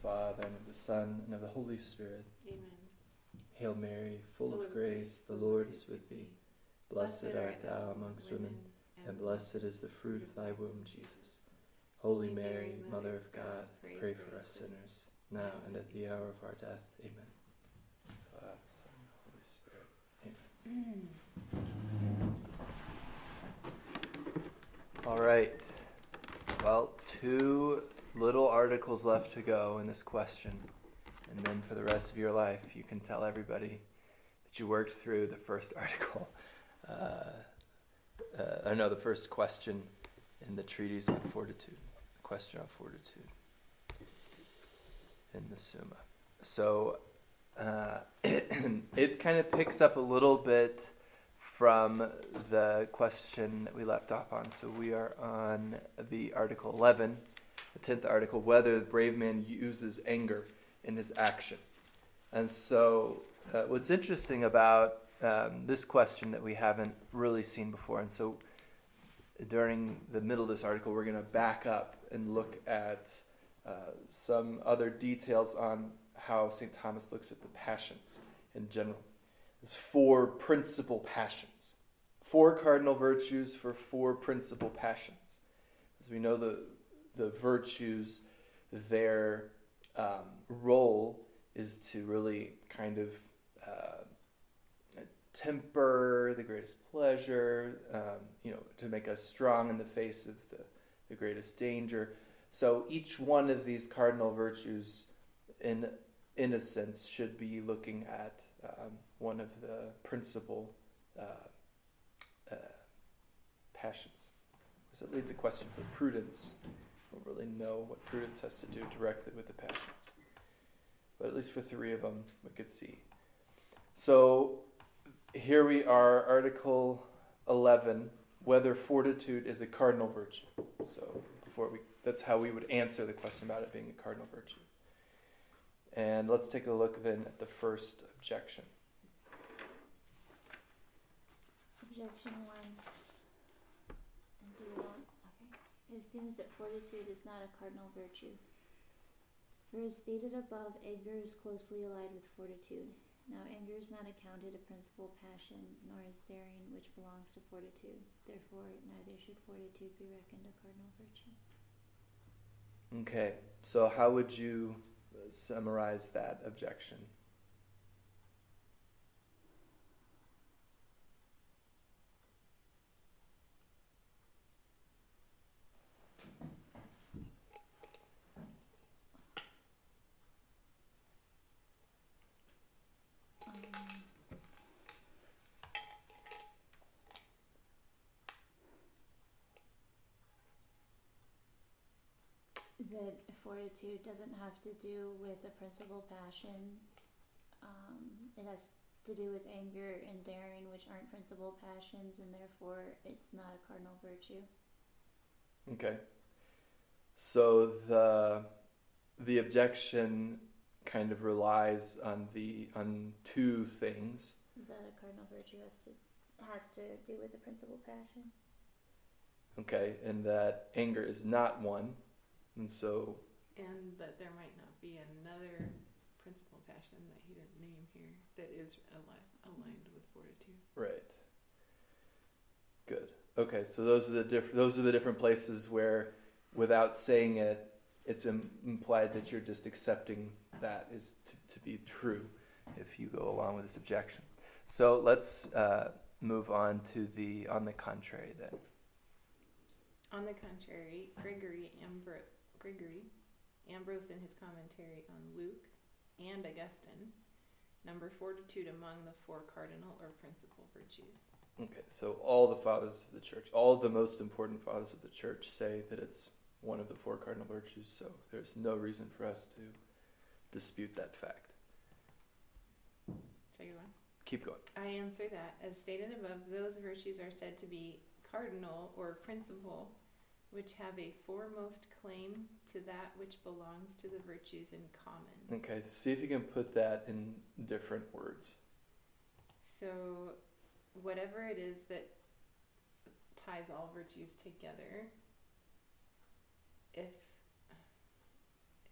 Father, and of the Son, and of the Holy Spirit. Amen. Hail Mary, full of grace, the Lord is with thee. Blessed art thou amongst women, and blessed is the fruit of thy womb, Jesus. Holy Mary, Mother of God, pray for us sinners, now and at the hour of our death. Amen. Father, Son, Holy Spirit. Amen. All right. Well, 2 little articles left to go in this question. And then for the rest of your life, you can tell everybody that you worked through the first article. The first question in the treatise on Fortitude. The question on Fortitude in the Summa. So it kind of picks up a little bit from the question that we left off on. So we are on the Article 11, the 10th article, whether the brave man uses anger in his action. And so what's interesting about this question that we haven't really seen before, and so during the middle of this article we're going to back up and look at some other details on how St. Thomas looks at the passions in general. There's 4 principal passions. 4 cardinal virtues for 4 principal passions. As we know, the virtues, their role is to really kind of temper the greatest pleasure, to make us strong in the face of the greatest danger. So each one of these cardinal virtues, in a sense, should be looking at one of the principal passions. So it leads a question for prudence. We don't really know what prudence has to do directly with the passions. But at least for 3 of them, we could see. So here we are, Article 11, whether fortitude is a cardinal virtue. So that's how we would answer the question about it being a cardinal virtue. And let's take a look then at the first objection. Objection 1. It seems that fortitude is not a cardinal virtue. For as stated above, anger is closely allied with fortitude. Now anger is not accounted a principal passion, nor is daring, which belongs to fortitude. Therefore, neither should fortitude be reckoned a cardinal virtue. Okay, so how would you summarize that objection? That fortitude doesn't have to do with a principal passion. It has to do with anger and daring, which aren't principal passions, and therefore it's not a cardinal virtue. Okay. So the objection kind of relies on 2 things. That a cardinal virtue has to do with the principal passion. Okay, and that anger is not one. And that there might not be another principal passion that he didn't name here that is aligned with fortitude. Right. Good. Okay, so those are the different places where, without saying it, it's implied that you're just accepting that is to be true if you go along with this objection. So let's move on to on the contrary then. On the contrary, Ambrose in his commentary on Luke, and Augustine, number fortitude among the 4 cardinal or principal virtues. Okay, so all the fathers of the church, all the most important fathers of the church say that it's one of the 4 cardinal virtues, so there's no reason for us to dispute that fact. Shall I go on? Keep going. I answer that, as stated above, those virtues are said to be cardinal or principal, which have a foremost claim to that which belongs to the virtues in common. Okay, see if you can put that in different words. So, whatever it is that ties all virtues together, if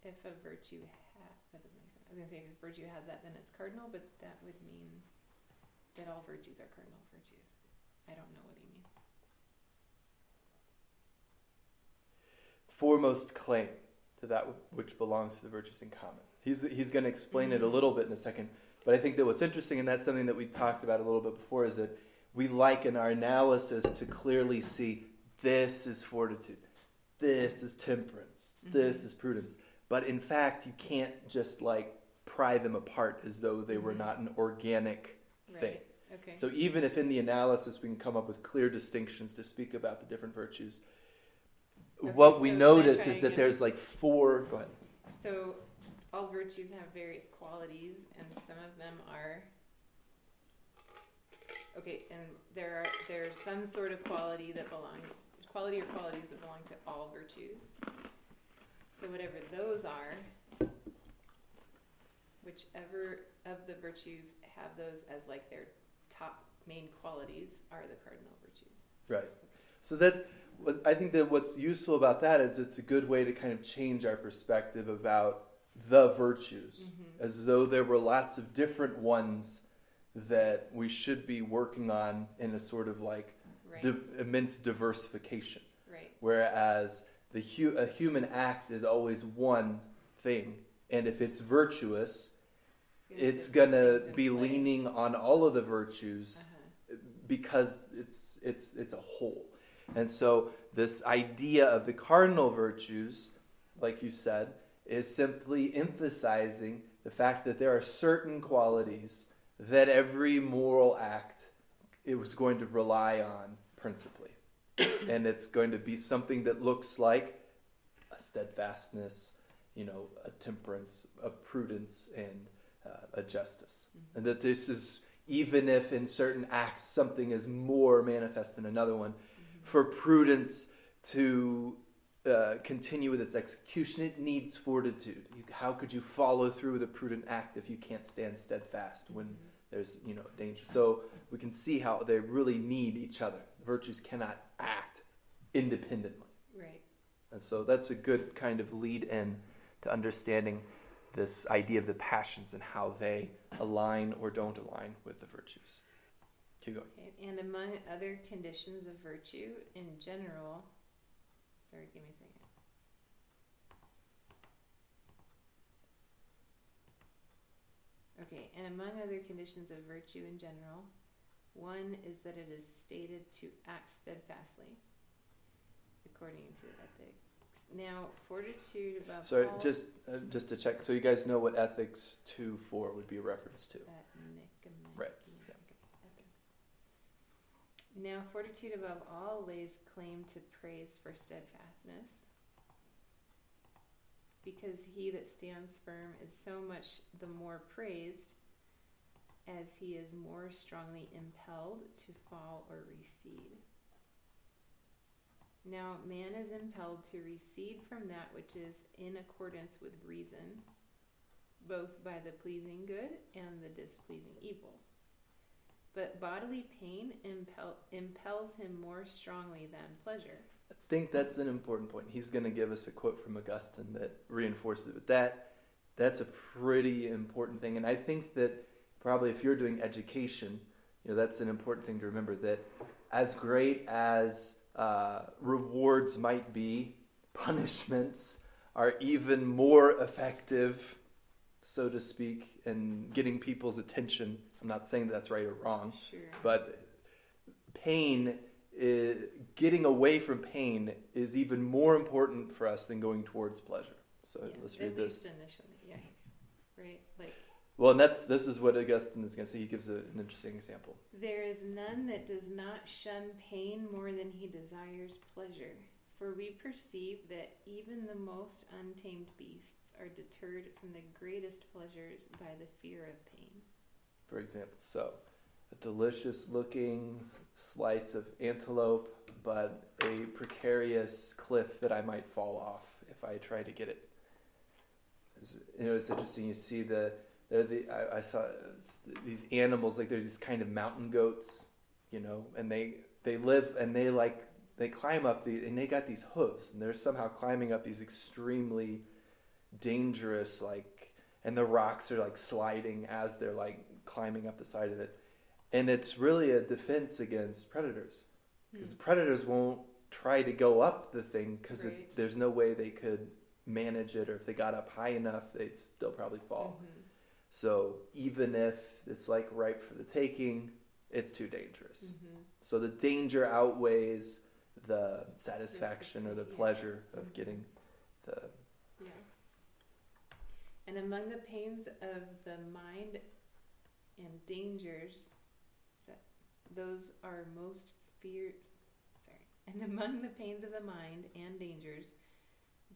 if a virtue that doesn't make sense. I was gonna say if a virtue has that, then it's cardinal, but that would mean that all virtues are cardinal virtues. I don't know what he means. Foremost claim to that which belongs to the virtues in common. He's going to explain it a little bit in a second, but I think that what's interesting, and that's something that we talked about a little bit before, is that we like in our analysis to clearly see this is fortitude, this is temperance, this is prudence. But in fact, you can't just like pry them apart as though they were not an organic thing. Okay. So even if in the analysis we can come up with clear distinctions to speak about the different virtues, what we notice is that there's like four. Go ahead. So all virtues have various qualities, and some of them are okay. And there's some sort of quality or qualities that belong to all virtues. So whatever those are, whichever of the virtues have those as like their top main qualities are the cardinal virtues. Right. So I think that what's useful about that is it's a good way to kind of change our perspective about the virtues, as though there were lots of different ones that we should be working on in a sort of like immense diversification. Right. Whereas a human act is always one thing, and if it's virtuous, it's going to be leaning on all of the virtues because it's a whole. And so this idea of the cardinal virtues, like you said, is simply emphasizing the fact that there are certain qualities that every moral act it was going to rely on principally. And it's going to be something that looks like a steadfastness, a temperance, a prudence, and a justice. And that this is, even if in certain acts something is more manifest than another one, for prudence to continue with its execution, it needs fortitude. How could you follow through with a prudent act if you can't stand steadfast when there's danger? So we can see how they really need each other. Virtues cannot act independently. Right. And so that's a good kind of lead in to understanding this idea of the passions and how they align or don't align with the virtues. Keep going. Okay. And among other conditions of virtue in general, sorry, give me a second. Okay, and among other conditions of virtue in general, one is that it is stated to act steadfastly, according to ethics. Now, fortitude above So all... just to check, so you guys know what Ethics 2:4 would be a reference to. Right. Yeah. Ethics. Now, fortitude above all lays claim to praise for steadfastness, because he that stands firm is so much the more praised as he is more strongly impelled to fall or recede. Now, man is impelled to recede from that which is in accordance with reason, both by the pleasing good and the displeasing evil. But bodily pain impels him more strongly than pleasure. I think that's an important point. He's going to give us a quote from Augustine that reinforces it. But that's a pretty important thing. And I think that probably if you're doing education, that's an important thing to remember, that as great as rewards might be, punishments are even more effective, so to speak, in getting people's attention. I'm not saying that's right or wrong, sure. But getting away from pain is even more important for us than going towards pleasure. So let's read this. Initially, yeah, right. Well, and this is what Augustine is going to say. He gives an interesting example. There is none that does not shun pain more than he desires pleasure. For we perceive that even the most untamed beasts are deterred from the greatest pleasures by the fear of pain. For example, so a delicious looking slice of antelope, but a precarious cliff that I might fall off if I try to get it. It's interesting. You see I saw these animals, like there's these kind of mountain goats, and they live and they climb up and they got these hooves and they're somehow climbing up these extremely dangerous, like, and the rocks are like sliding as they're like climbing up the side of it. And it's really a defense against predators, because predators won't try to go up the thing because Right. there's no way they could manage it, or if they got up high enough, they'd still probably fall. So even if it's like ripe for the taking, it's too dangerous. So the danger outweighs the satisfaction or the pleasure of getting the... Yeah. And among the pains of the mind and dangers, those are most feared. Sorry. And among the pains of the mind and dangers,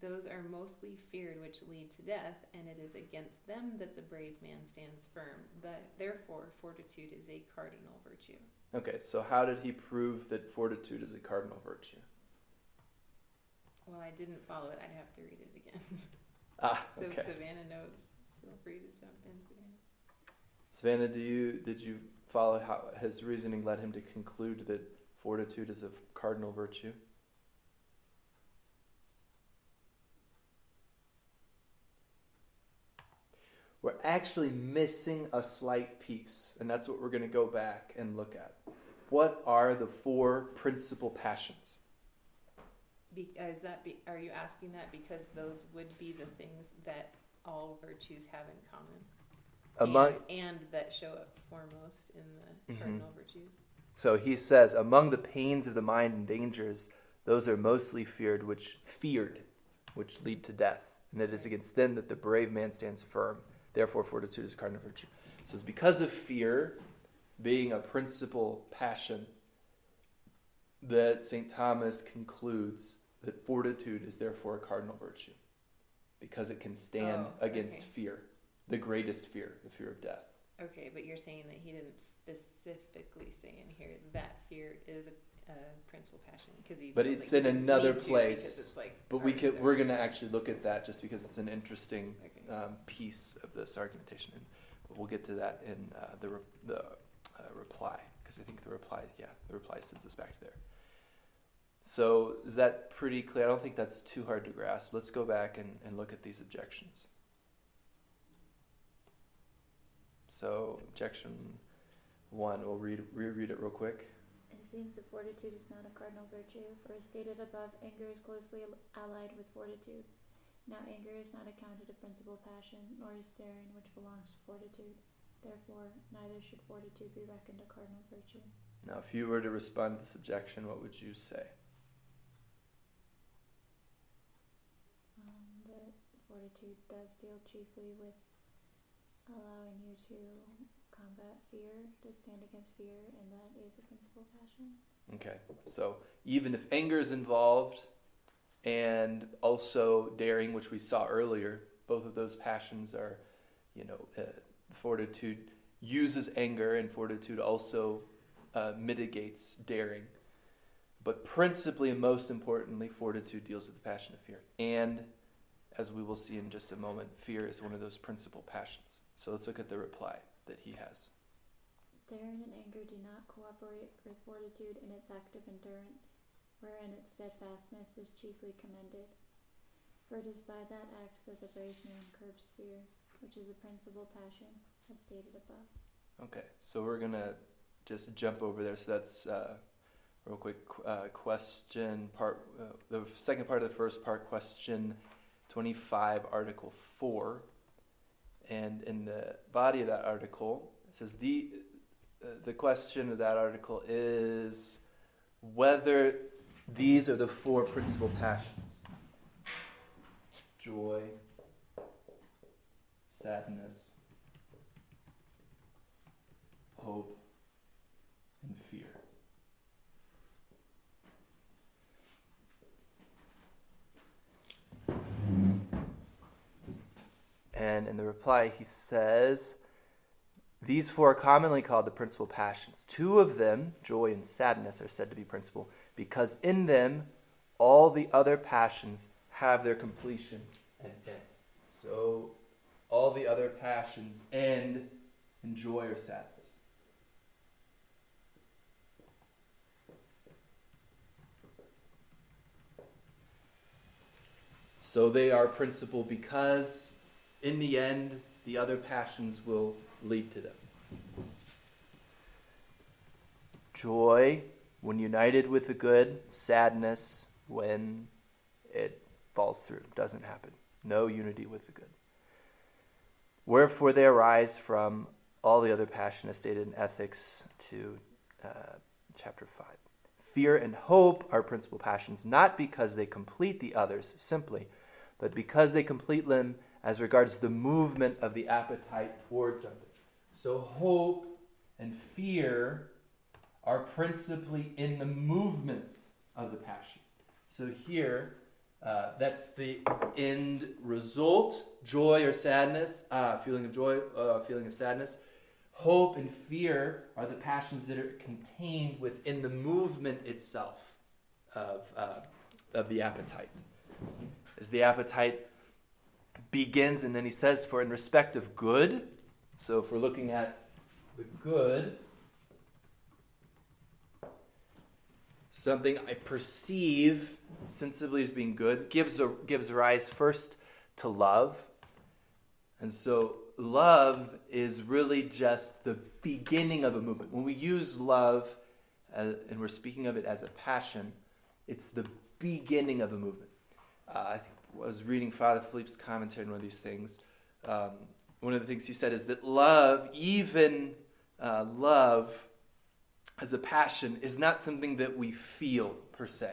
those are mostly feared which lead to death, and it is against them that the brave man stands firm. Therefore, fortitude is a cardinal virtue. Okay, so how did he prove that fortitude is a cardinal virtue? Well, I didn't follow it. I'd have to read it again. Okay. So Savannah knows. Feel free to jump in, Savannah. Savannah, did you follow how his reasoning led him to conclude that fortitude is a cardinal virtue? We're actually missing a slight piece, and that's what we're going to go back and look at. What are the four principal passions? Are you asking that because those would be the things that all virtues have in common, and that show up foremost in the cardinal virtues? So he says, among the pains of the mind and dangers, those are mostly feared, which lead to death, and it is against them that the brave man stands firm. Therefore, fortitude is a cardinal virtue. So it's because of fear being a principal passion that St. Thomas concludes that fortitude is therefore a cardinal virtue, because it can stand against fear, the greatest fear, the fear of death. Okay, but you're saying that he didn't specifically say in here that fear is a principal passion, but it's in another place. It's like we're going to actually look at that just because it's an interesting piece of this argumentation, and we'll get to that in the reply, because I think the reply sends us back there. So is that pretty clear? I don't think that's too hard to grasp. Let's go back and look at these objections. So objection 1, we'll reread it real quick. It seems that fortitude is not a cardinal virtue, for as stated above, anger is closely allied with fortitude. Now anger is not accounted a principal passion, nor is daring, which belongs to fortitude. Therefore, neither should fortitude be reckoned a cardinal virtue. Now, if you were to respond to this objection, what would you say? That fortitude does deal chiefly with allowing you to combat fear, to stand against fear, and that is a principal passion. Okay, so even if anger is involved, and also daring, which we saw earlier, both of those passions are, fortitude uses anger, and fortitude also mitigates daring. But principally and most importantly, fortitude deals with the passion of fear. And, as we will see in just a moment, fear is one of those principal passions. So let's look at the reply that he has. Daring and anger do not cooperate with fortitude in its active endurance, wherein its steadfastness is chiefly commended. For it is by that act that the brave man curbs fear, which is a principal passion, as stated above. Okay, so we're going to just jump over there. So that's real quick question part. The second part of the first part, question 25, Article 4. And in the body of that article, it says the question of that article is whether these are the four principal passions: joy, sadness, hope, and fear. And in the reply, he says, these four are commonly called the principal passions. Two of them, joy and sadness, are said to be principal because in them all the other passions have their completion and end. So all the other passions end in joy or sadness. So they are principal because in the end, the other passions will lead to them. Joy when united with the good, sadness when it falls through, doesn't happen. No unity with the good. Wherefore they arise from all the other passions as stated in Ethics to chapter 5. Fear and hope are principal passions, not because they complete the others simply, but because they complete them as regards the movement of the appetite towards something. So hope and fear are principally in the movements of the passion. So here, that's the end result, joy or sadness, feeling of joy, feeling of sadness. Hope and fear are the passions that are contained within the movement itself of the appetite. As the appetite begins, and then he says, for in respect of good, so if we're looking at the good, something I perceive sensibly as being good gives rise first to love. And so love is really just the beginning of a movement. When we use love, and we're speaking of it as a passion, it's the beginning of a movement. I think I was reading Father Philippe's commentary on one of these things. One of the things he said is that love, even love as a passion, is not something that we feel per se.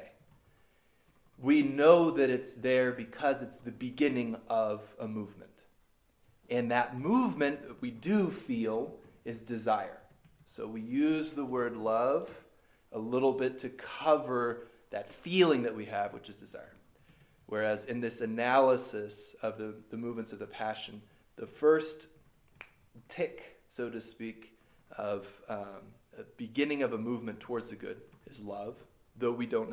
We know that it's there because it's the beginning of a movement. And that movement that we do feel is desire. So we use the word love a little bit to cover that feeling that we have, which is desire. Whereas in this analysis of the movements of the passion, the first tick, so to speak, of a beginning of a movement towards the good is love, though we don't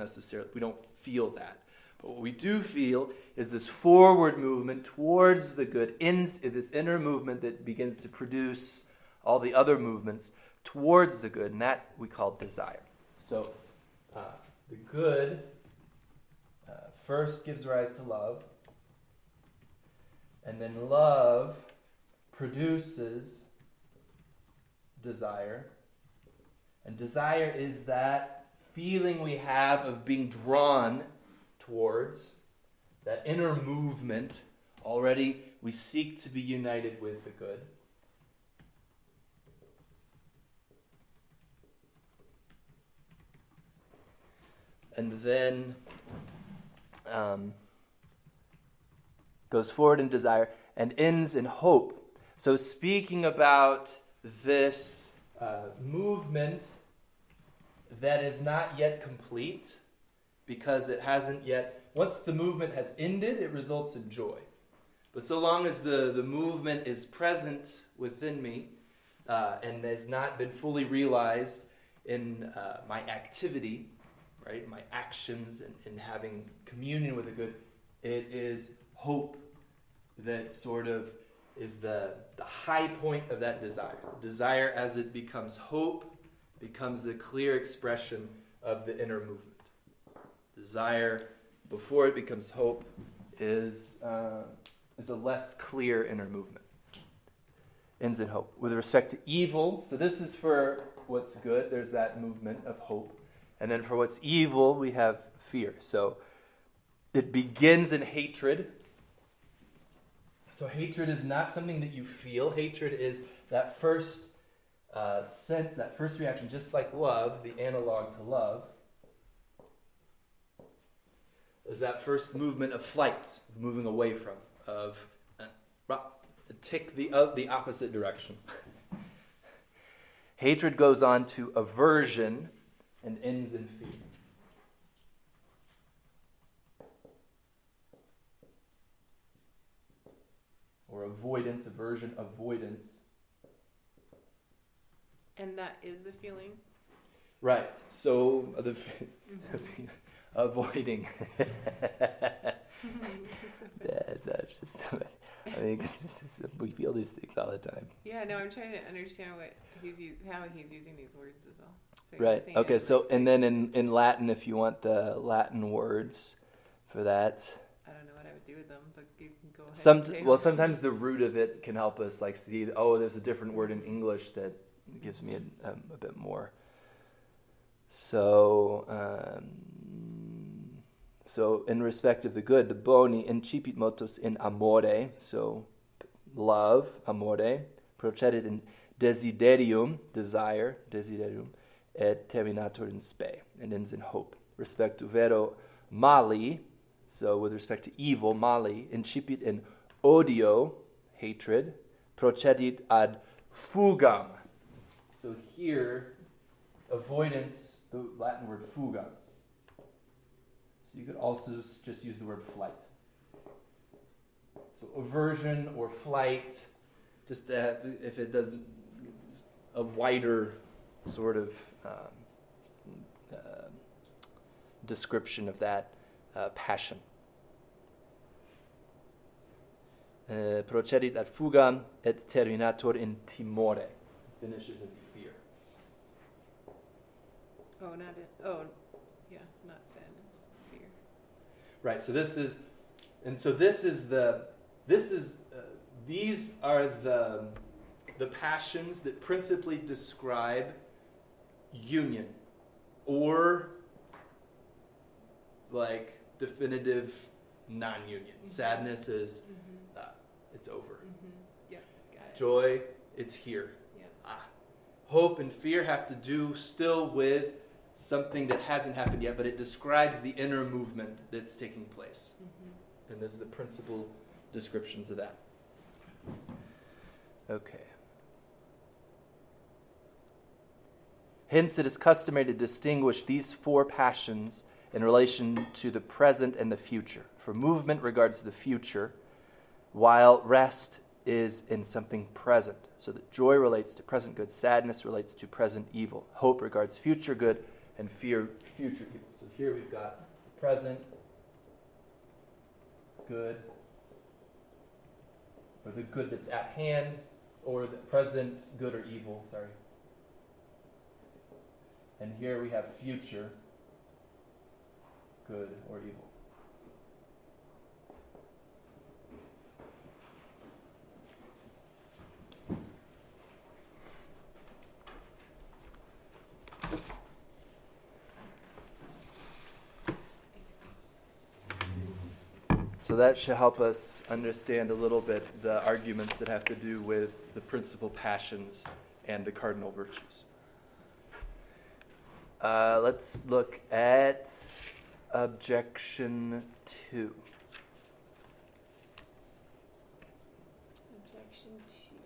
feel that. But what we do feel is this forward movement towards the good, this inner movement that begins to produce all the other movements towards the good, and that we call desire. So the good first gives rise to love, and then love produces desire. And desire is that feeling we have of being drawn towards, that inner movement. Already we seek to be united with the good. And then goes forward in desire and ends in hope. So speaking about this movement that is not yet complete, because it hasn't yet, once the movement has ended, it results in joy. But so long as the movement is present within me and has not been fully realized in my activity, right, my actions and having communion with the good, it is hope that sort of is the high point of that desire. Desire, as it becomes hope, becomes the clear expression of the inner movement. Desire, before it becomes hope, is a less clear inner movement. Ends in hope. With respect to evil, so this is for what's good, there's that movement of hope. And then for what's evil, we have fear. So it begins in hatred. So hatred is not something that you feel. Hatred is that first sense, that first reaction, just like love, the analog to love, is that first movement of flight, of moving away from, of tick the opposite direction. Hatred goes on to aversion and ends in fear. Or avoidance, aversion, avoidance. And that is a feeling? Right. So avoiding. That's just, I mean, we feel these things all the time. Yeah, no, I'm trying to understand how he's using these words as well. So right. Okay. So, and then in Latin, if you want the Latin words for that. I don't know what I would do of them, but you can go ahead and say Sometimes the root of it can help us like see, there's a different word in English that gives me a bit more. So in respect of the good, the boni incipit motus in amore, so love, amore, procedit in desiderium, desire, desiderium, et terminator in spe, and ends in hope. Respect to vero mali, so with respect to evil, mali, incipit in odio, hatred, procedit ad fugam. So here, avoidance, the Latin word fuga. So you could also just use the word flight. So aversion or flight, just to have, if it doesn't, a wider sort of description of that passion. Procedit ad fugam et terminator in timore. Finishes in fear. Not sadness, fear. Right. So these are the passions that principally describe union, or like definitive non-union. Mm-hmm. Sadness is it's over. Mm-hmm. Yeah, got it. Joy, it's here. Yeah. Hope and fear have to do still with something that hasn't happened yet, but it describes the inner movement that's taking place. Mm-hmm. And this is the principal descriptions of that. Okay. Hence, it is customary to distinguish these four passions in relation to the present and the future. For movement regards the future, while rest is in something present. So that joy relates to present good, sadness relates to present evil, hope regards future good, and fear future evil. So here we've got present good, or the good that's at hand, or the present good or evil, And here we have future good or evil. So that should help us understand a little bit the arguments that have to do with the principal passions and the cardinal virtues. Let's look at objection 2. Objection 2.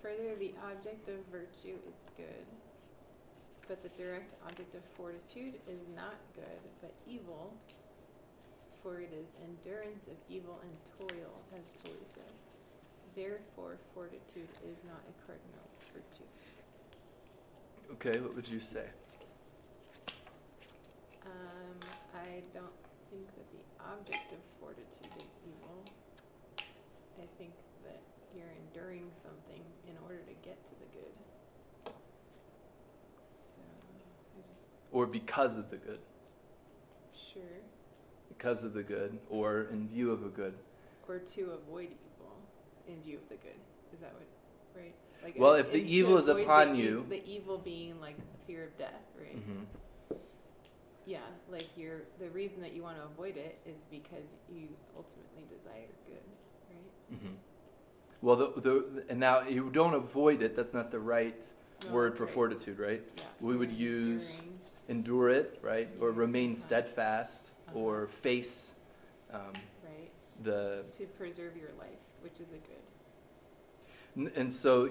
Further, the object of virtue is good, but the direct object of fortitude is not good, but evil. For it is endurance of evil and toil, as Tully says. Therefore, fortitude is not a cardinal virtue. Okay, what would you say? I don't think that the object of fortitude is evil. I think that you're enduring something in order to get to the good. Or because of the good. Sure. Because of the good, or in view of a good. Or to avoid evil in view of the good. Is that what, right? Like well, if the evil is upon you... The evil being like the fear of death, right? Mm-hmm. Yeah, like the reason that you want to avoid it is because you ultimately desire good, right? Mm-hmm. Well, and now you don't avoid it. That's not the right word for fortitude, right? Yeah. We would use endure it, right? Or remain steadfast, or face to preserve your life, which is a good. And so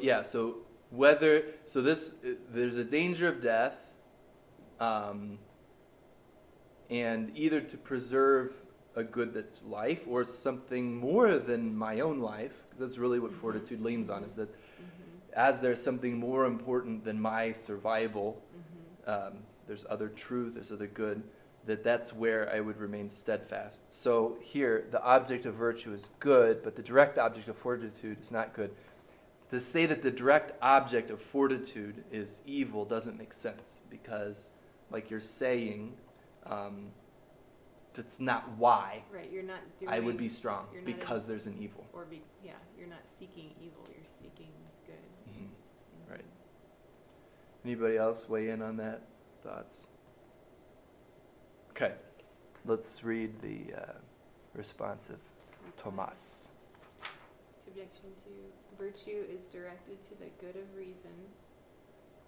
there's a danger of death, and either to preserve a good that's life, or something more than my own life, because that's really what fortitude leans on, is that as there's something more important than my survival, there's other truth, there's other good, that's where I would remain steadfast. So here, the object of virtue is good, but the direct object of fortitude is not good. To say that the direct object of fortitude is evil doesn't make sense, because, like you're saying, That's not why Right, you're not doing. I would be strong, you're not because there's an evil. you're not seeking evil. You're seeking good. Mm-hmm. Right. Anybody else weigh in on that? Thoughts? Okay. Let's read the response of Thomas. Objection 2. Virtue is directed to the good of reason,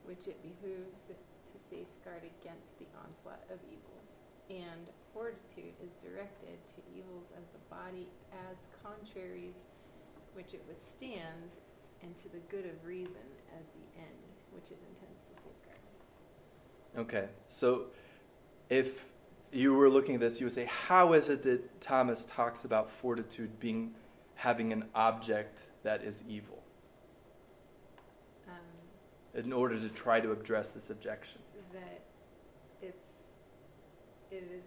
which it behooves it to safeguard against the onslaught of evils. And fortitude is directed to evils of the body as contraries, which it withstands, and to the good of reason as the end, which it intends to safeguard. Okay. So if you were looking at this, you would say, how is it that Thomas talks about fortitude having an object that is evil? In order to try to address this objection. That it is,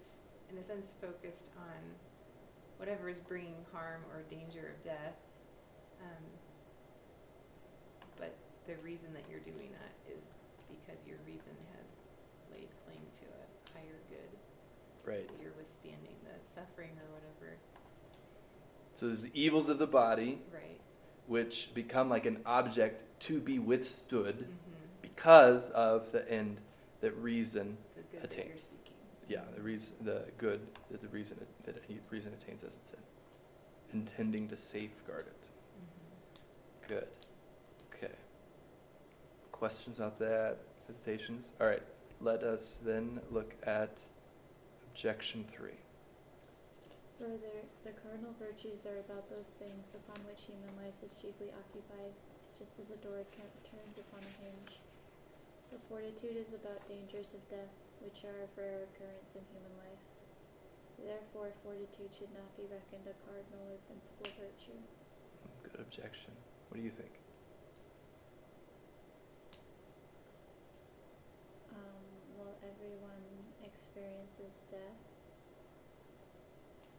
in a sense, focused on whatever is bringing harm or danger of death. But the reason that you're doing that is because your reason has laid claim to a higher good. Right. So you're withstanding the suffering or whatever. So there's the evils of the body, Right. which become like an object to be withstood Mm-hmm. because of the end that reason The good attains. that you're seeking. Yeah, the good that the reason attains, as it said, intending to safeguard it. Mm-hmm. Good. Okay. Questions about that? Hesitations? All right. Let us then look at objection 3. Further, the cardinal virtues are about those things upon which human life is chiefly occupied, just as a door turns upon a hinge. The fortitude is about dangers of death, which are of rare occurrence in human life. Therefore, fortitude should not be reckoned a cardinal or principal virtue. Good objection. What do you think? Well, everyone experiences death,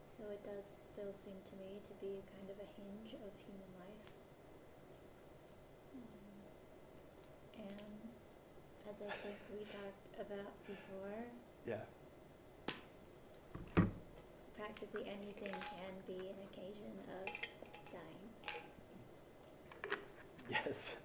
so it does still seem to me to be kind of a hinge of human life. And as I think we talked about before, Yeah. practically anything can be an occasion of dying. Yes.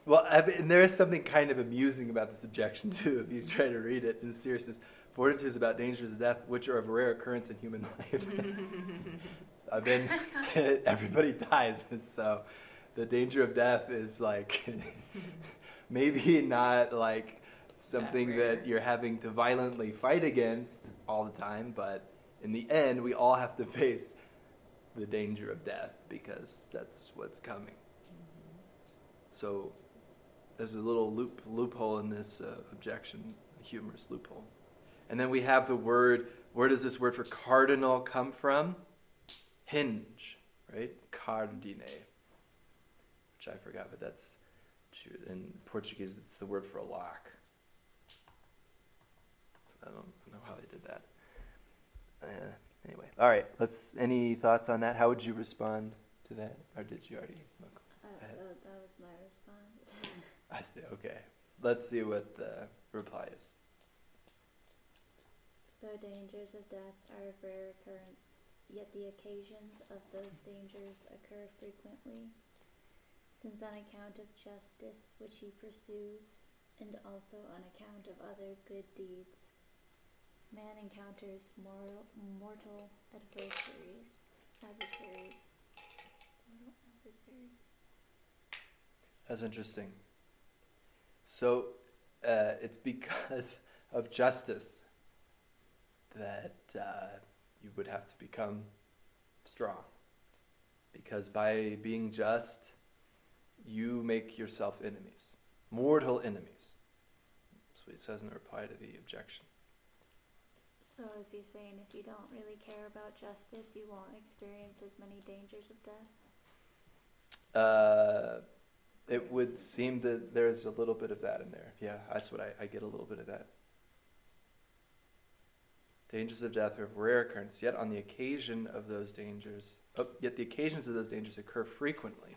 Well, I mean, there is something kind of amusing about this objection too, if you try to read it in seriousness. Fortitude is about dangers of death, which are of rare occurrence in human life. I mean, everybody dies, and so the danger of death is like maybe not like something that you're having to violently fight against all the time, but in the end, we all have to face the danger of death because that's what's coming. So there's a little loophole in this objection, a humorous loophole. And then we have the word, where does this word for cardinal come from? Hinge, right? Cardine, which I forgot, but that's, in Portuguese, it's the word for a lock. So I don't know how they did that. Anyway, all right, any thoughts on that? How would you respond to that? Or did you already look ahead? That was my response. I see, okay. Let's see what the reply is. Though dangers of death are of rare occurrence, yet the occasions of those dangers occur frequently, since on account of justice which he pursues, and also on account of other good deeds, man encounters mortal adversaries. That's interesting. So it's because of justice that you would have to become strong. Because by being just, you make yourself enemies. Mortal enemies. That's what it says in the reply to the objection. So is he saying if you don't really care about justice, you won't experience as many dangers of death? It would seem that there's a little bit of that in there. Yeah, that's what I get a little bit of that. Dangers of death are of rare occurrence, yet the occasions of those dangers occur frequently.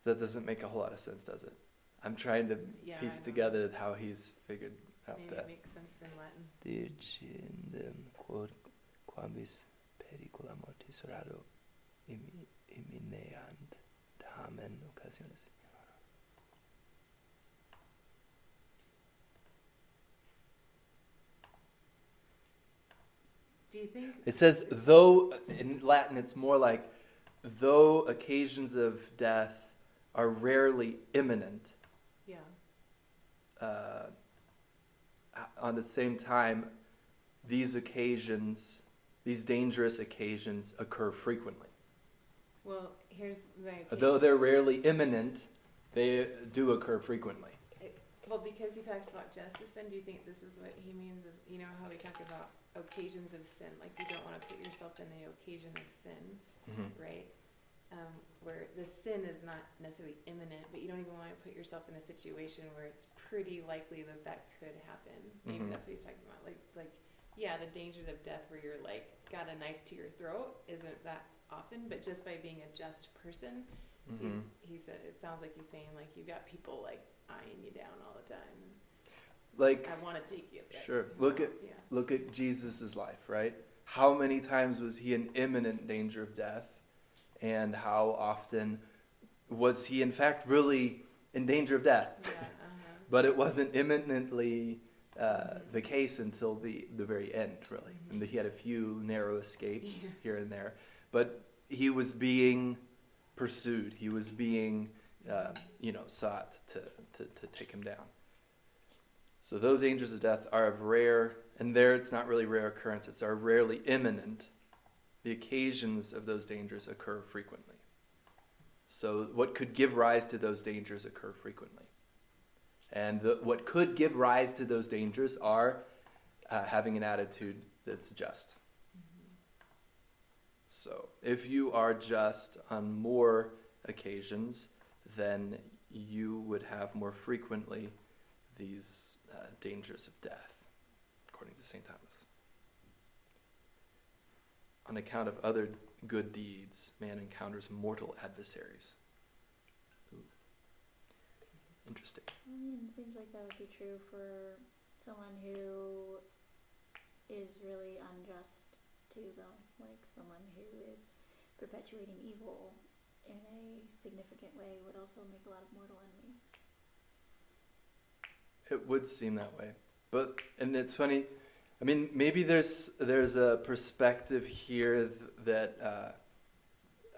That doesn't make a whole lot of sense, does it? I'm trying to piece together how he's figured Maybe it makes sense in Latin. Dircendem quod quambis pericula mortis raro imineant tamen occasiones. Do you think It says, though, in Latin it's more like, though occasions of death are rarely imminent, Yeah. On the same time, these dangerous occasions occur frequently. Well, here's my take. Though they're rarely imminent, they do occur frequently. Well, because he talks about justice, then do you think this is what he means is, you know how we talk about occasions of sin, like you don't want to put yourself in the occasion of sin, right? Where the sin is not necessarily imminent, but you don't even want to put yourself in a situation where it's pretty likely that that could happen. Maybe that's what he's talking about. Like, yeah, the dangers of death where you're like, got a knife to your throat isn't that often, but just by being a just person, he said, it sounds like he's saying like, you've got people like eyeing you down all the time. Like, I want to take you there. Sure. Look at Jesus' life, right? How many times was he in imminent danger of death? And how often was he, in fact, really in danger of death? Yeah, But it wasn't imminently the case until the very end, really. And he had a few narrow escapes here and there. But he was being pursued. He was being, sought to take him down. So those dangers of death are of rare, and there it's not really rare occurrences, are rarely imminent. The occasions of those dangers occur frequently. So what could give rise to those dangers occur frequently. And what could give rise to those dangers are having an attitude that's just. So if you are just on more occasions, then you would have more frequently these dangers of death, according to St. Thomas. On account of other good deeds, man encounters mortal adversaries. Ooh. Interesting. I mean, it seems like that would be true for someone who is really unjust too, though. Like someone who is perpetuating evil in a significant way would also make a lot of mortal enemies. It would seem that way. And it's funny, I mean, maybe there's a perspective here that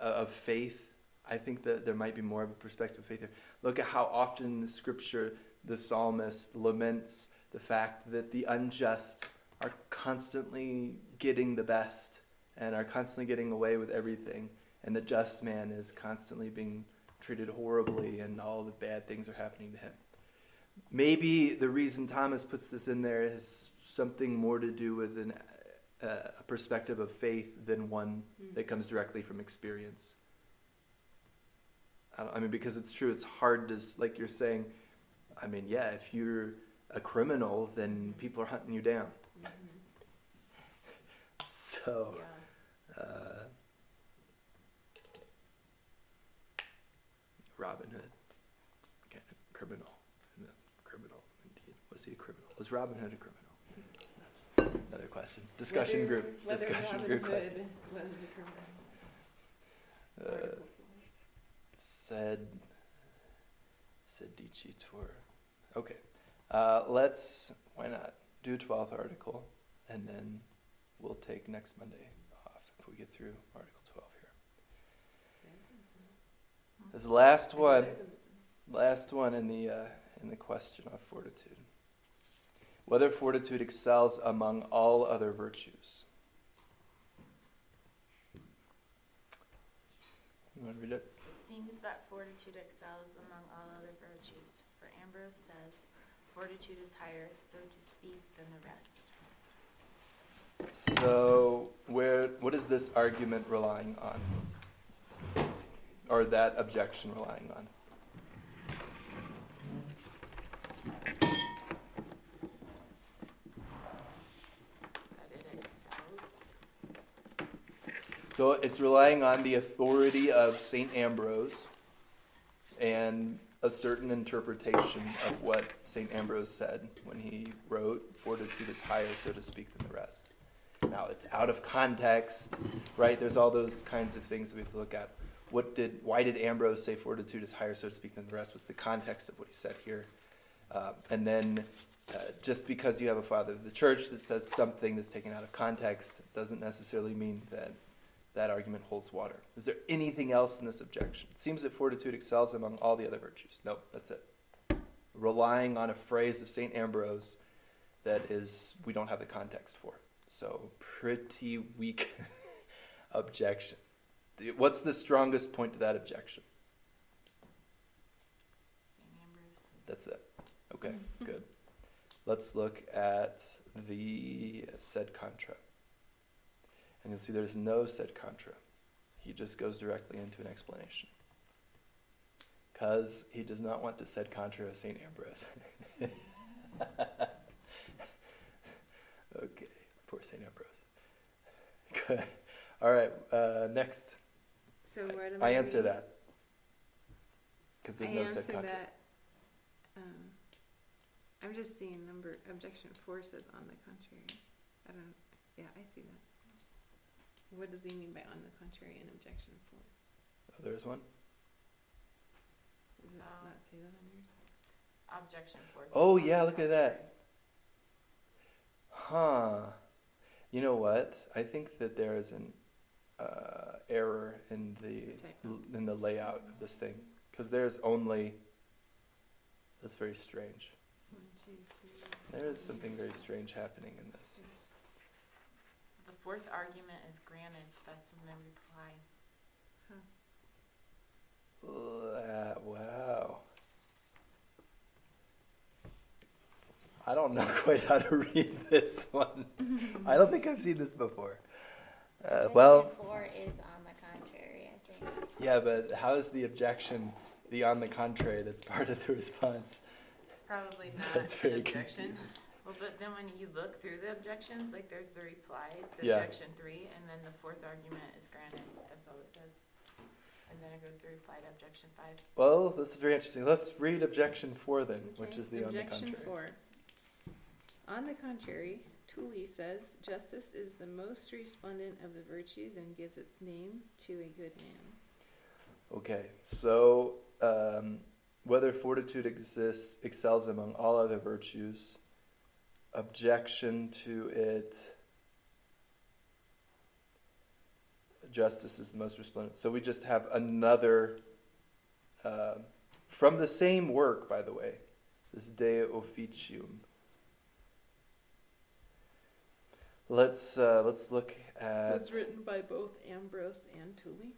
of faith. I think that there might be more of a perspective of faith here. Look at how often in the Scripture the psalmist laments the fact that the unjust are constantly getting the best and are constantly getting away with everything, and the just man is constantly being treated horribly and all the bad things are happening to him. Maybe the reason Thomas puts this in there is something more to do with a perspective of faith than one that comes directly from experience. I mean, because it's true, it's hard to, like you're saying, I mean, yeah, if you're a criminal, then people are hunting you down. So, Robin Hood, okay, criminal. Indeed. Was he a criminal? Was Robin Hood a criminal? Another question. Discussion group Whether Robin Hood question. was a criminal. Sed dicitur. Okay. Why not do 12th article, and then we'll take next Monday off if we get through Article 12 here. This is the last one in the question of fortitude. Whether fortitude excels among all other virtues. You want to read it? It seems that fortitude excels among all other virtues, for Ambrose says, fortitude is higher, so to speak, than the rest. So, what is this argument relying on? Or that objection relying on? That it excels. So it's relying on the authority of St. Ambrose and a certain interpretation of what St. Ambrose said when he wrote, "Fortitude is higher, so to speak, than the rest." Now, it's out of context, right? There's all those kinds of things that we have to look at. Why did Ambrose say fortitude is higher, so to speak, than the rest? What's the context of what he said here? And then, just because you have a father of the church that says something that's taken out of context doesn't necessarily mean that that argument holds water. Is there anything else in this objection? It seems that fortitude excels among all the other virtues. Nope, that's it. Relying on a phrase of St. Ambrose that we don't have the context for. So, pretty weak objection. What's the strongest point to that objection? St. Ambrose. That's it. Okay, good. Let's look at the sed contra. And you'll see there's no sed contra. He just goes directly into an explanation. Because he does not want to sed contra St. Ambrose. Okay, poor St. Ambrose. Good. All right, next. So what am I I answer reading? that. Because there's I no sed answer contra. that. I'm just seeing objection 4 says on the contrary. Yeah, I see that. What does he mean by on the contrary in objection 4? Oh, there's one? Does it not say that on yours? Objection 4. Oh, yeah, look at that. Huh. You know what? I think that there is an error in the layout of this thing. Because there's only... That's very strange. 1, 2, 3. There is something very strange happening in this. The fourth argument is granted. That's in the reply. Wow. I don't know quite how to read this one. I don't think I've seen this before. Well, 4 is on the contrary, I think. yeah, but how is the objection the on the contrary that's part of the response? It's probably not That's an very objection. confusing. Well, but then when you look through the objections, like there's the reply, it's Yeah. objection 3, and then the fourth argument is granted. That's all it says. And then it goes to reply to objection 5. Well, that's very interesting. Let's read objection 4 then, which Okay, is the on the objection contrary. 4. On the contrary, Tooley says, justice is the most resplendent of the virtues and gives its name to a good man. Okay, so whether fortitude excels among all other virtues, objection to it, justice is the most resplendent. So we just have another, from the same work, by the way, this De Officium. Let's look at... It's written by both Ambrose and Tooley.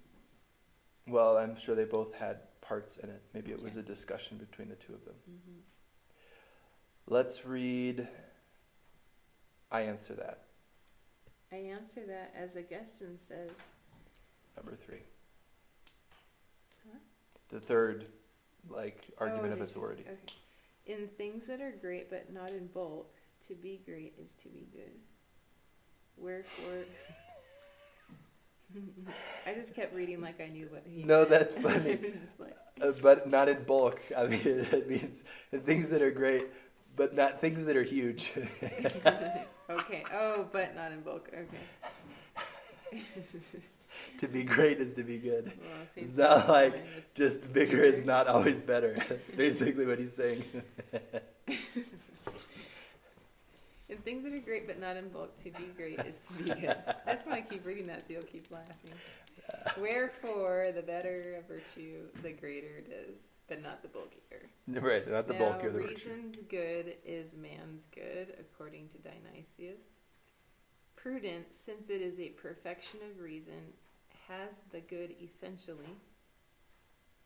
Well, I'm sure they both had parts in it. Maybe it was Okay. a discussion between the two of them. Mm-hmm. Let's read... I answer that. I answer that as Augustine says. Number 3. Huh? The third, argument of the- authority. Okay. In things that are great but not in bulk, to be great is to be good. Wherefore... I just kept reading like I knew what he No, meant. that's funny. It was just like... But not in bulk. I mean, it means in things that are great, but not things that are huge. Okay. Oh, but not in bulk. Okay. To be great is to be good. Well, St. It's not Thomas like Aquinas was just bigger is not always better. That's basically what he's saying. In things that are great but not in bulk, to be great is to be good. I just want to keep reading that so you'll keep laughing. Wherefore, the better a virtue, the greater it is, but not the bulkier. Right, not the Now, bulkier the virtue. reason's good is man's good, according to Dionysius. Prudence, since it is a perfection of reason, has the good essentially,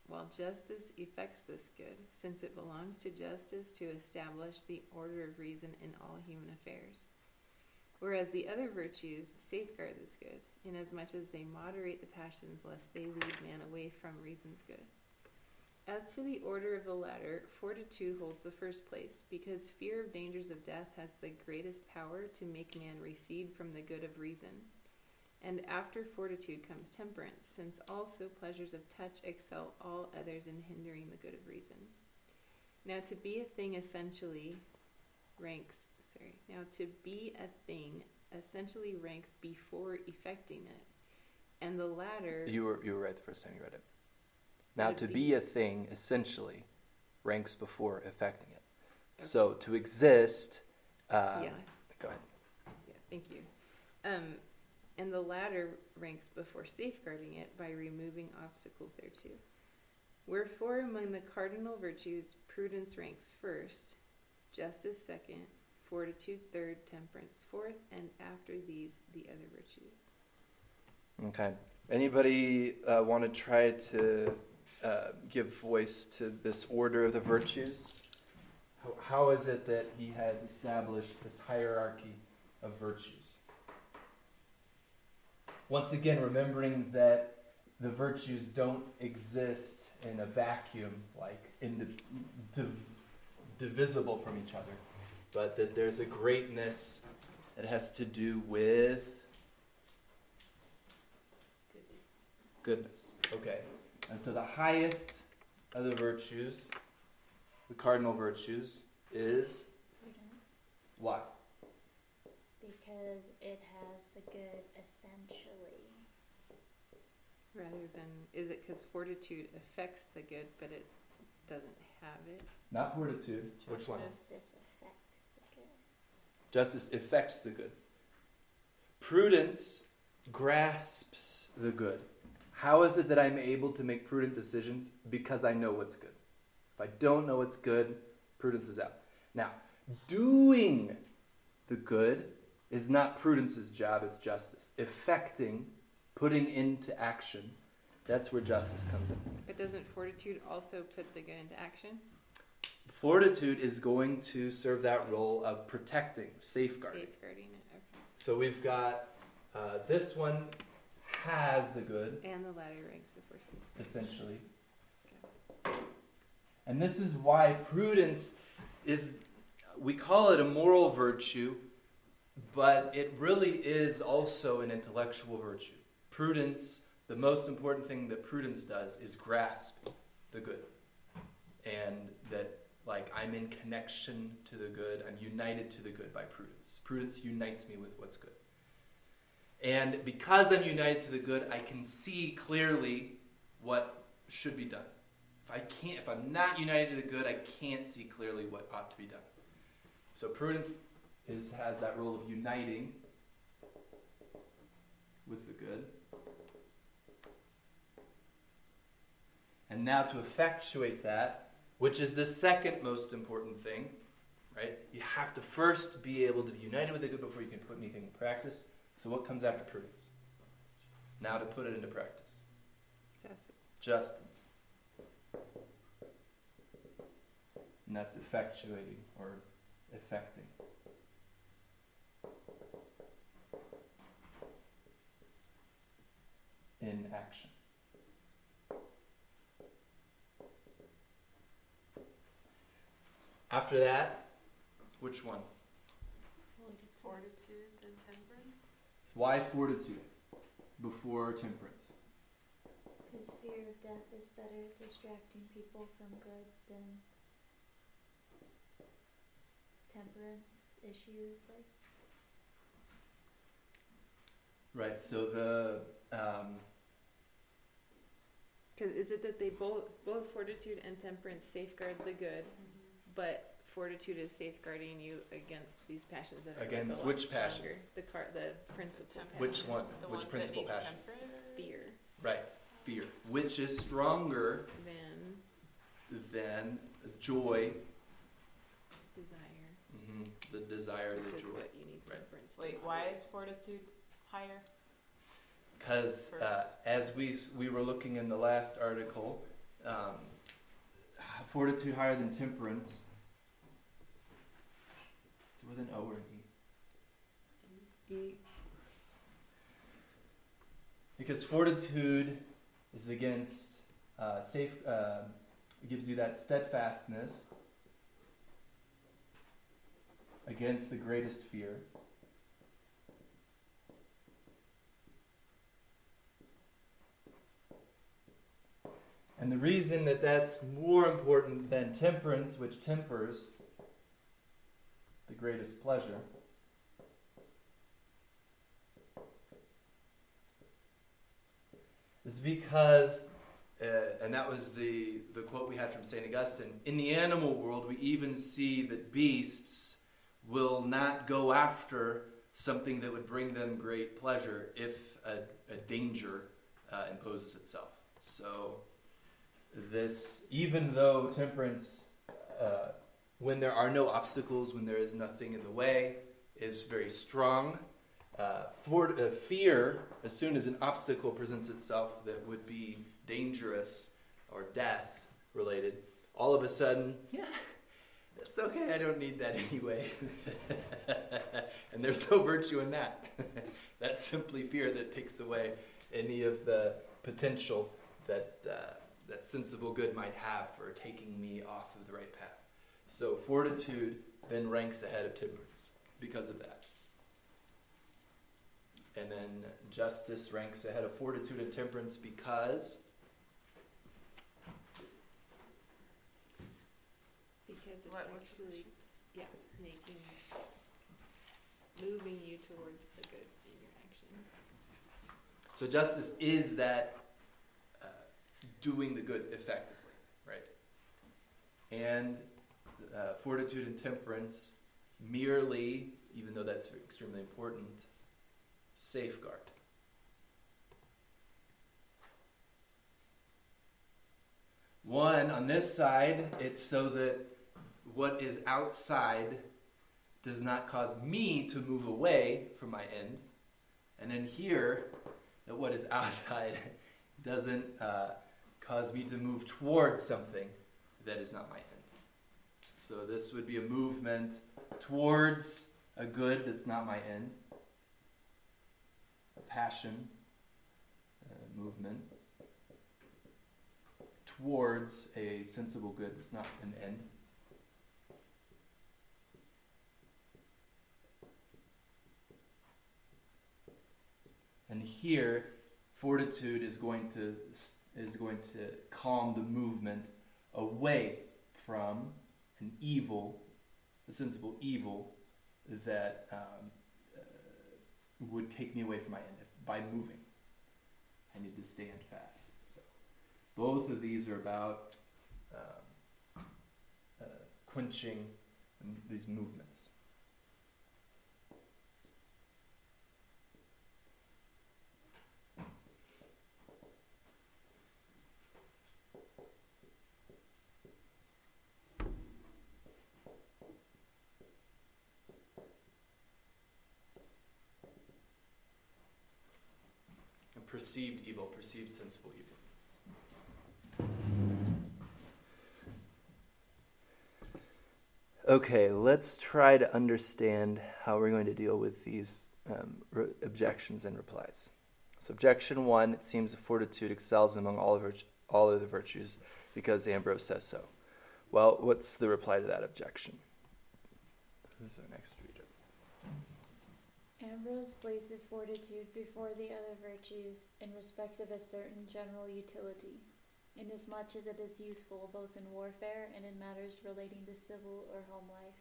while justice effects this good, since it belongs to justice to establish the order of reason in all human affairs. Whereas the other virtues safeguard this good, inasmuch as they moderate the passions lest they lead man away from reason's good. As to the order of the latter, fortitude holds the first place, because fear of dangers of death has the greatest power to make man recede from the good of reason. And after fortitude comes temperance, since also pleasures of touch excel all others in hindering the good of reason. Now to be a thing essentially ranks before effecting it. And the latter... You were right the first time you read it. Now to be a thing essentially ranks before effecting it. Okay. So to exist... Go ahead. Yeah, thank you. And the latter ranks before safeguarding it by removing obstacles thereto. Wherefore, among the cardinal virtues, prudence ranks first, justice second, fortitude third, temperance fourth, and after these, the other virtues. Okay. Anybody want to try to give voice to this order of the virtues? How is it that he has established this hierarchy of virtues? Once again, remembering that the virtues don't exist in a vacuum, like divisible from each other, but that there's a greatness that has to do with goodness. Okay. And so the highest of the virtues, the cardinal virtues, is prudence. Why? Because it has the good essentially. Rather than, is it because fortitude affects the good, but it doesn't have it? Not fortitude. Which one? Justice affects the good. Justice affects the good. Prudence grasps the good. How is it that I'm able to make prudent decisions? Because I know what's good. If I don't know what's good, prudence is out. Now, doing the good is not prudence's job, it's justice. Effecting, putting into action, that's where justice comes in. But doesn't fortitude also put the good into action? Fortitude is going to serve that role of protecting, safeguarding. Safeguarding it, okay. So we've got this one has the good. And the latter ranks before safeguarding. Essentially. Okay. And this is why prudence is, we call it a moral virtue, but it really is also an intellectual virtue. Prudence, the most important thing that prudence does is grasp the good. And that, like, I'm in connection to the good, I'm united to the good by prudence. Prudence unites me with what's good. And because I'm united to the good, I can see clearly what should be done. If I'm not united to the good, I can't see clearly what ought to be done. So prudence has that role of uniting with the good. And now to effectuate that, which is the second most important thing, right? You have to first be able to be united with the good before you can put anything in practice. So what comes after prudence? Now to put it into practice. Justice. And that's effectuating or effecting. In action. After that, which one? Fortitude and temperance. So why fortitude before temperance? Because fear of death is better at distracting people from good than temperance issues, like. Right, so the Because is it that they both fortitude and temperance safeguard the good, but fortitude is safeguarding you against these passions that are against a lot which passion? stronger. The principal passion. Which one? The Which ones principal that need passion? Fear. Right, fear, which is stronger Than joy. desire. The desire, Which the is joy. what you need Right. temperance to Wait, do. why is fortitude higher? Because as we were looking in the last article, fortitude higher than temperance. It's with an O or an E. E. Because fortitude is against it gives you that steadfastness against the greatest fear. And the reason that that's more important than temperance, which tempers the greatest pleasure, is because, and that was the quote we had from St. Augustine, in the animal world we even see that beasts will not go after something that would bring them great pleasure if a danger imposes itself. So this, even though temperance, when there are no obstacles, when there is nothing in the way, is very strong, fear, as soon as an obstacle presents itself that would be dangerous or death related, all of a sudden, yeah, it's okay, I don't need that anyway. And there's no virtue in that. That's simply fear that takes away any of the potential that sensible good might have for taking me off of the right path. So fortitude then ranks ahead of temperance because of that. And then justice ranks ahead of fortitude and temperance because Because it's actually, moving you towards the good in your action. so justice is that doing the good effectively, right? And fortitude and temperance merely, even though that's extremely important, safeguard. One, on this side, it's so that what is outside does not cause me to move away from my end. And then here, that what is outside doesn't cause me to move towards something that is not my end. So this would be a movement towards a good that's not my end. A passion, movement towards a sensible good that's not an end. And here, fortitude is going to calm the movement away from an evil, a sensible evil that would take me away from my end. By moving, I need to stand fast. So, both of these are about quenching these movements. Perceived evil, perceived sensible evil. Okay, let's try to understand how we're going to deal with these objections and replies. So objection 1, it seems that fortitude excels among all other virtues because Ambrose says so. Well, what's the reply to that objection? Who's our next reader? Ambrose places fortitude before the other virtues in respect of a certain general utility, inasmuch as it is useful both in warfare and in matters relating to civil or home life.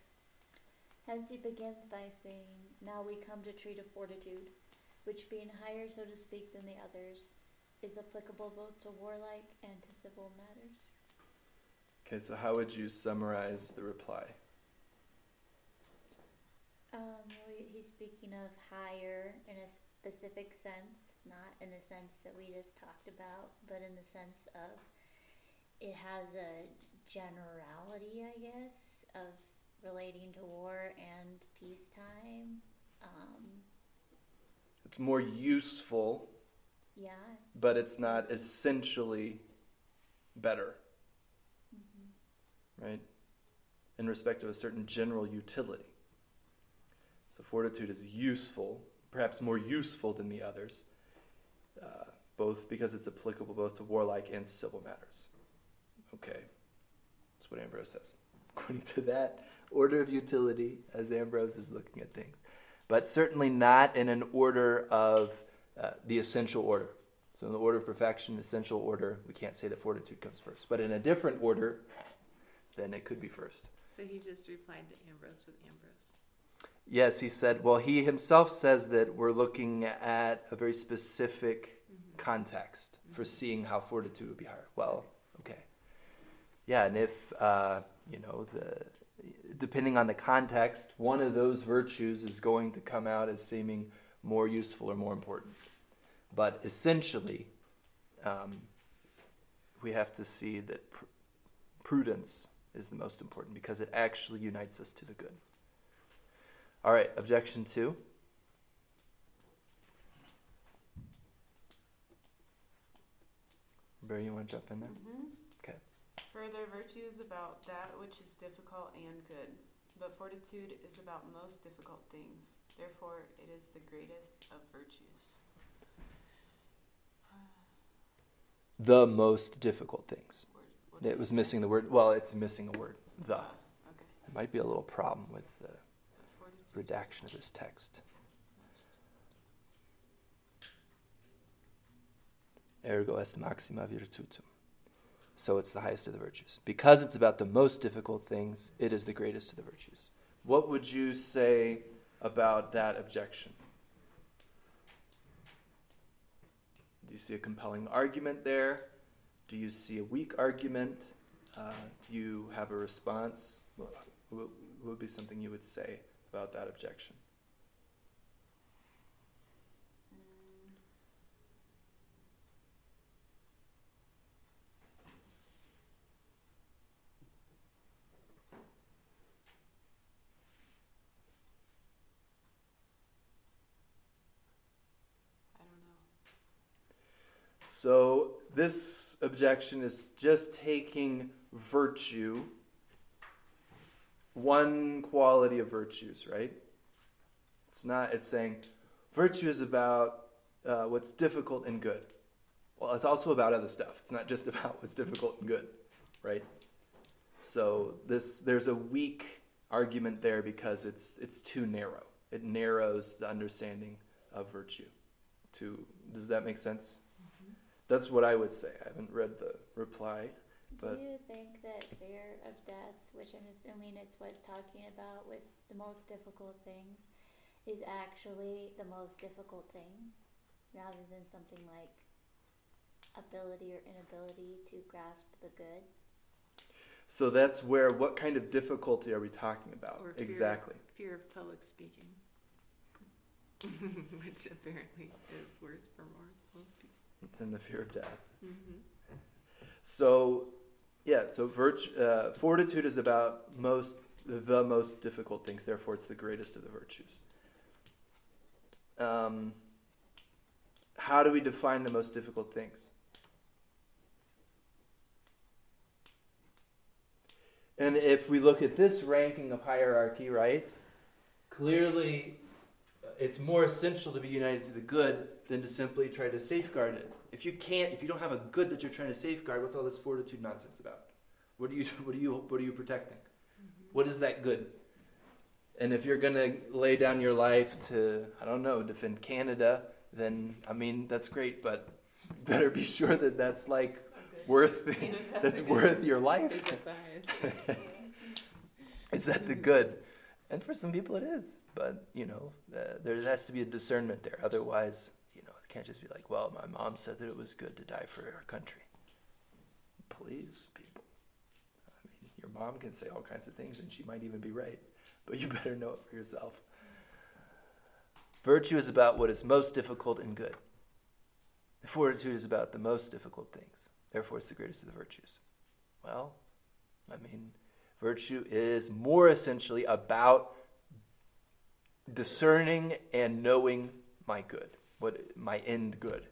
Hence he begins by saying, now we come to treat of fortitude, which being higher, so to speak, than the others, is applicable both to warlike and to civil matters. Okay, so how would you summarize the reply? He's speaking of higher in a specific sense, not in the sense that we just talked about, but in the sense of it has a generality, I guess, of relating to war and peacetime. It's more useful, Yeah. but it's not essentially better, right? In respect of a certain general utility. So fortitude is useful, perhaps more useful than the others, both because it's applicable both to warlike and to civil matters. Okay, that's what Ambrose says. According to that order of utility, as Ambrose is looking at things. But certainly not in an order of the essential order. So in the order of perfection, essential order, we can't say that fortitude comes first. But in a different order, then it could be first. So he just replied to Ambrose with Ambrose. Yes, he said, well, he himself says that we're looking at a very specific context for seeing how fortitude would be higher. Well, okay. Yeah, and if, depending on the context, one of those virtues is going to come out as seeming more useful or more important. But essentially, we have to see that prudence is the most important because it actually unites us to the good. All right, objection 2. Barry, you want to jump in there? Okay. Further, virtue is about that which is difficult and good, but fortitude is about most difficult things. Therefore, it is the greatest of virtues. The most difficult things. What did It was you missing say? the word. Well, it's missing a word. The. Okay. It might be a little problem with the Fortitude is redaction of this text. Ergo est maxima virtutum. So it's the highest of the virtues. Because it's about the most difficult things, it is the greatest of the virtues. What would you say about that objection? Do you see a compelling argument there? Do you see a weak argument? Do you have a response? What would be something you would say about that objection? I don't know. So this objection is just taking virtue, one quality of virtues, right? It's saying virtue is about what's difficult and good. Well, it's also about other stuff. It's not just about what's difficult and good, right? So there's a weak argument there because it's too narrow. It narrows the understanding of virtue. Does that make sense? That's what I would say. I haven't read the reply, but Do you think that fear of death, which I'm assuming it's what's talking about with the most difficult things, is actually the most difficult thing, rather than something like ability or inability to grasp the good? so that's where, what kind of difficulty are we talking about? Or fear, Exactly. Fear of public speaking. Which apparently is worse for most people. Than the fear of death. Mm-hmm. So, yeah, so fortitude is about the most difficult things, therefore it's the greatest of the virtues. How do we define the most difficult things? And if we look at this ranking of hierarchy, right, clearly it's more essential to be united to the good than to simply try to safeguard it. If you don't have a good that you're trying to safeguard, what's all this fortitude nonsense about? What are you protecting? Mm-hmm. What is that good? And if you're going to lay down your life to, I don't know, defend Canada, then, I mean, that's great, but you better be sure that that's like worth your life. Is that the good? And for some people it is, but, there has to be a discernment there. Otherwise, it can't just be like, well, my mom said that it was good to die for our country. Please, people. I mean, your mom can say all kinds of things, and she might even be right, but you better know it for yourself. Virtue is about what is most difficult and good. Fortitude is about the most difficult things. Therefore, it's the greatest of the virtues. Well, I mean, virtue is more essentially about discerning and knowing my good, my end good.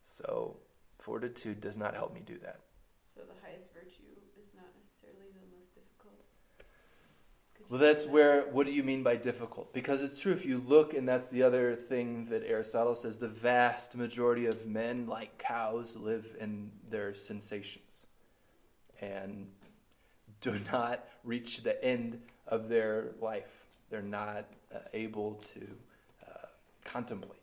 So, fortitude does not help me do that. So the highest virtue is not necessarily the most difficult? Well, that's where, what do you mean by difficult? Because it's true, if you look, and that's the other thing that Aristotle says, the vast majority of men, like cows, live in their sensations and do not reach the end of their life. They're not able to contemplate.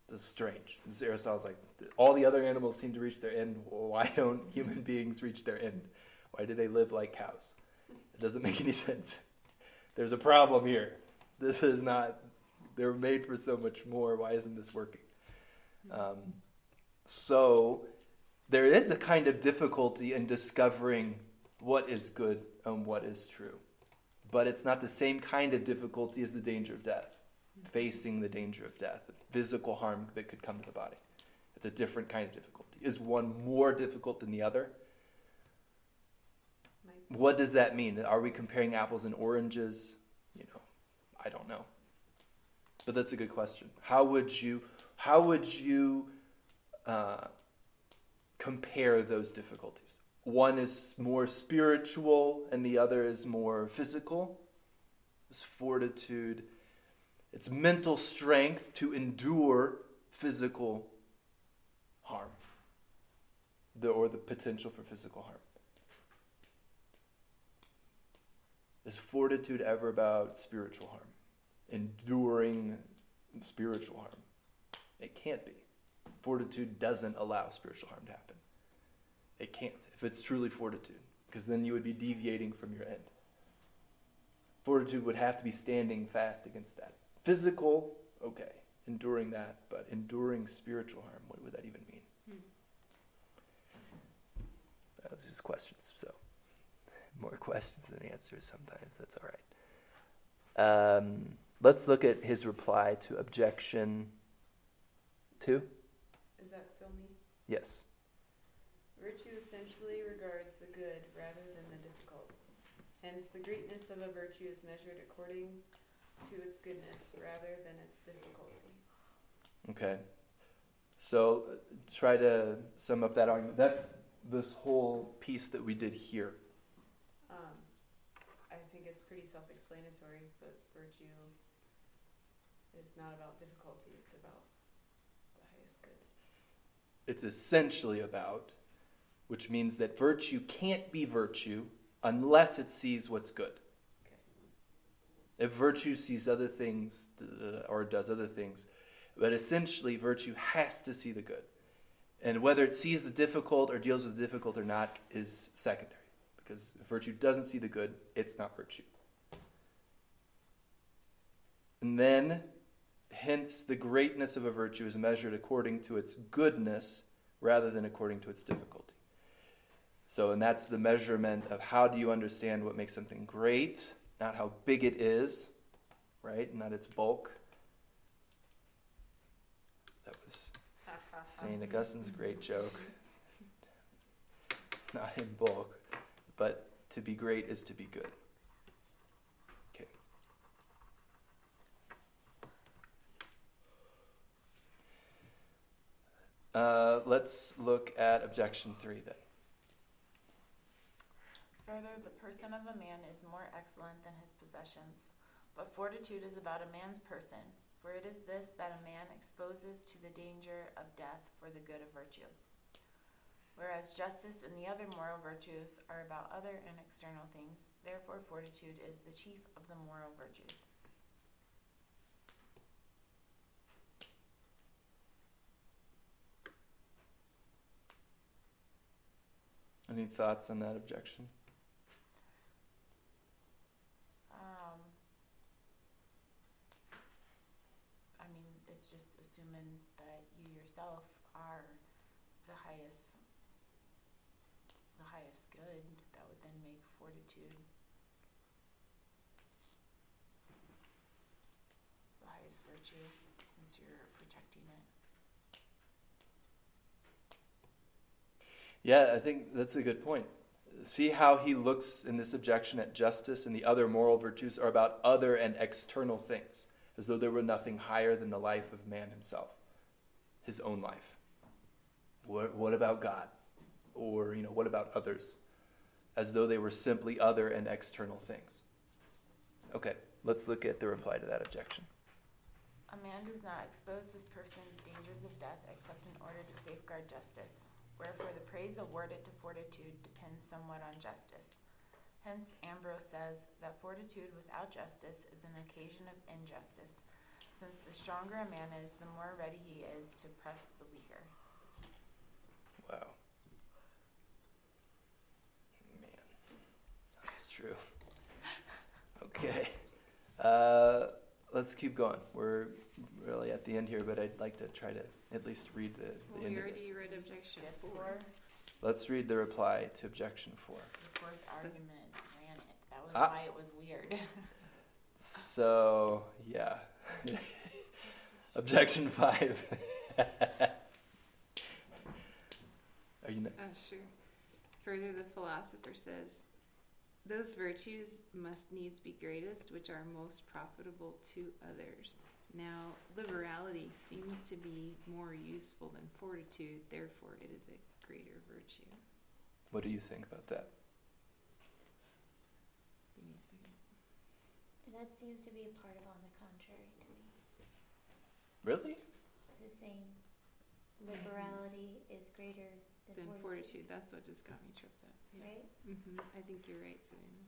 This is strange. This Aristotle's like, all the other animals seem to reach their end. Why don't human beings reach their end? Why do they live like cows? It doesn't make any sense. There's a problem here. This is not, they're made for so much more. Why isn't this working? So there is a kind of difficulty in discovering what is good and what is true. But it's not the same kind of difficulty as the danger of death. Facing the danger of death, the physical harm that could come to the body. It's a different kind of difficulty. Is one more difficult than the other? What does that mean? Are we comparing apples and oranges? I don't know. But that's a good question. How would you compare those difficulties? One is more spiritual and the other is more physical. This fortitude, it's mental strength to endure physical harm, or the potential for physical harm. Is fortitude ever about spiritual harm? Enduring spiritual harm? It can't be. Fortitude doesn't allow spiritual harm to happen. It can't, if it's truly fortitude, because then you would be deviating from your end. Fortitude would have to be standing fast against that. Physical, okay, enduring that, but enduring spiritual harm, what would that even mean? Those are just questions, so more questions than answers sometimes, that's all right. Let's look at his reply to objection 2. Is that still me? Yes. Virtue essentially regards the good rather than the difficult. Hence, the greatness of a virtue is measured according to its goodness rather than its difficulty. Okay. So try to sum up that argument. That's this whole piece that we did here. I think it's pretty self-explanatory, but virtue is not about difficulty, it's about the highest good. It's essentially about, which means that virtue can't be virtue unless it sees what's good. Okay. If virtue sees other things, or does other things, but essentially virtue has to see the good. And whether it sees the difficult or deals with the difficult or not is secondary. Because if virtue doesn't see the good, it's not virtue. And then, hence, the greatness of a virtue is measured according to its goodness rather than according to its difficulty. So, and that's the measurement of how do you understand what makes something great, not how big it is, right? Not its bulk. That was St. Augustine's great joke. Not in bulk, but to be great is to be good. Okay. Let's look at objection 3 then. Further, the person of a man is more excellent than his possessions, but fortitude is about a man's person, for it is this that a man exposes to the danger of death for the good of virtue. Whereas justice and the other moral virtues are about other and external things, therefore fortitude is the chief of the moral virtues. Any thoughts on that objection? It's just assuming that you yourself are the highest good. That would then make fortitude the highest virtue, since you're protecting it. Yeah, I think that's a good point. See how he looks in this objection at justice and the other moral virtues are about other and external things, as though there were nothing higher than the life of man himself, his own life. What about God? Or, what about others? As though they were simply other and external things. Okay, let's look at the reply to that objection. A man does not expose his person to dangers of death except in order to safeguard justice. Wherefore the praise awarded to fortitude depends somewhat on justice. Hence Ambrose says that fortitude without justice is an occasion of injustice, since the stronger a man is, the more ready he is to press the weaker. Wow. Man, that's true. Okay. Let's keep going. We're really at the end here, but I'd like to try to at least read the Well, end we of this. already read objection Skip 4. 4. Let's read the reply to objection 4. The fourth argument is granted. That was Ah. why it was weird. So, yeah. Objection 5. Are you next? Oh, sure. Further, the philosopher says, those virtues must needs be greatest which are most profitable to others. Now, liberality seems to be more useful than fortitude, therefore it is a greater virtue. What do you think about that? Give me a second. That seems to be a part of on the contrary to me. Really? It's saying liberality is greater Then than fortitude, that's what just got me tripped up. Yeah. right? I think you're right, Savannah.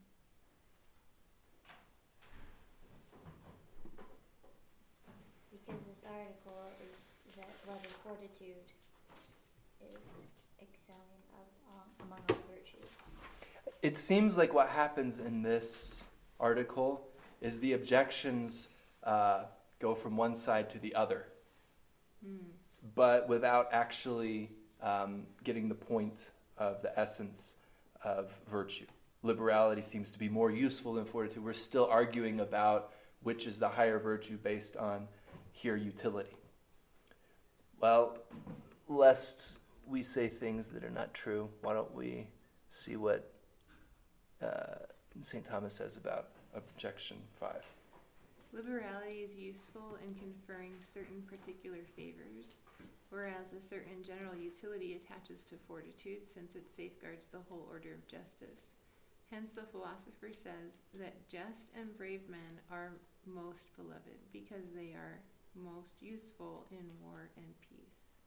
Because this article is that whether fortitude is excelling among all virtues. It seems like what happens in this article is the objections go from one side to the other, but without actually getting the point of the essence of virtue. Liberality seems to be more useful than fortitude. We're still arguing about which is the higher virtue based on here utility. Well, lest we say things that are not true, why don't we see what St. Thomas says about objection 5. Liberality is useful in conferring certain particular favors, whereas a certain general utility attaches to fortitude, since it safeguards the whole order of justice. Hence the philosopher says that just and brave men are most beloved, because they are most useful in war and peace.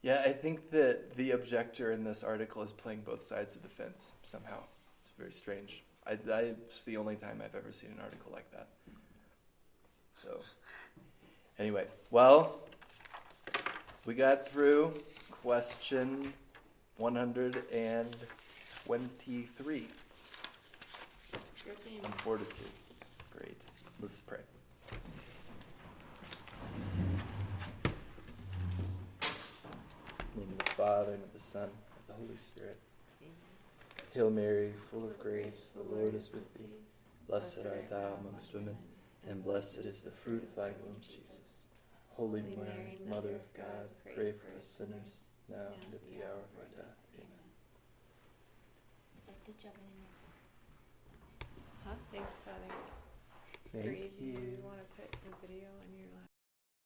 Yeah, I think that the objector in this article is playing both sides of the fence somehow. It's very strange. It's the only time I've ever seen an article like that. So, anyway, well, we got through question 123 Your team. on fortitude. Great. Let's pray. In the name of the Father, and of the Son, and of the Holy Spirit. Hail Mary, full of grace, the Lord is with thee. Blessed art thou amongst women, and blessed is the fruit of thy womb, Jesus. Holy Mary, Mother of God, pray for us sinners, now and at the hour of our death. Amen. It's like the jumping in Huh? Thanks, Father. Thank Brave, you. you want to